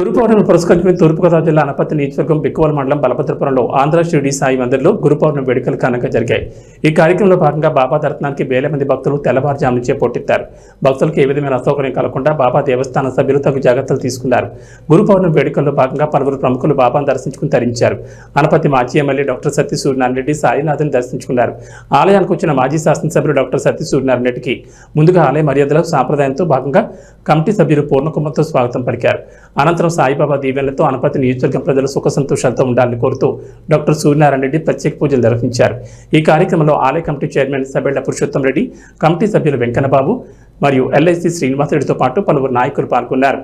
గురు పౌర్ణమి పురస్కరించుకుని తూర్పుగోదావరి జిల్లా అనపర్తి నియోజకవర్గం బిక్కువల మండలం బలభద్రపురంలో ఆంధ్ర షిరిడి సాయి మందిర్లో గురు పౌర్ణమి వేడుకలు ఘనంగా జరిగాయి. ఈ కార్యక్రమంలో భాగంగా బాబా దర్శనానికి వేల మంది భక్తులు తెల్లవారుజాము నుంచే పోటెత్తారు. భక్తులకు ఏ విధమైన అసౌకర్యం కలగకుండా బాబా దేవస్థాన సభ్యులు తగు జాగ్రత్తలు తీసుకున్నారు. గురు పౌర్ణమి వేడుకల్లో భాగంగా పలువురు ప్రముఖులు బాబాను దర్శించుకుని తరించారు. అనపర్తి మాజీ ఎమ్మెల్యే డాక్టర్ సత్య సూర్యనారాయణ రెడ్డి సాయినాథ్ని దర్శించుకున్నారు. ఆలయానికి వచ్చిన మాజీ శాసనసభ్యులు డాక్టర్ సత్య సూర్యనారాయణ రెడ్డికి ముందుగా ఆలయ మర్యాదల సాంప్రదాయంతో భాగంగా కమిటీ సభ్యులు పూర్ణకుంభంతో స్వాగతం పలికారు. అనంతరం సాయిబాబా దీవెనలతో అనపర్తి నియోజకవర్గం ప్రజలు సుఖ సంతోషాలతో ఉండాలని కోరుతూ డాక్టర్ సూర్యనారాయణ రెడ్డి ప్రత్యేక పూజలు నిర్వహించారు. ఈ కార్యక్రమంలో ఆలయ committee chairman Sabella Purushottam Reddy, committee సభ్యులు వెంకన్నబాబు మరియు ఎల్ఐసి శ్రీనివాసరెడ్డితో పాటు పలువురు నాయకులు పాల్గొన్నారు.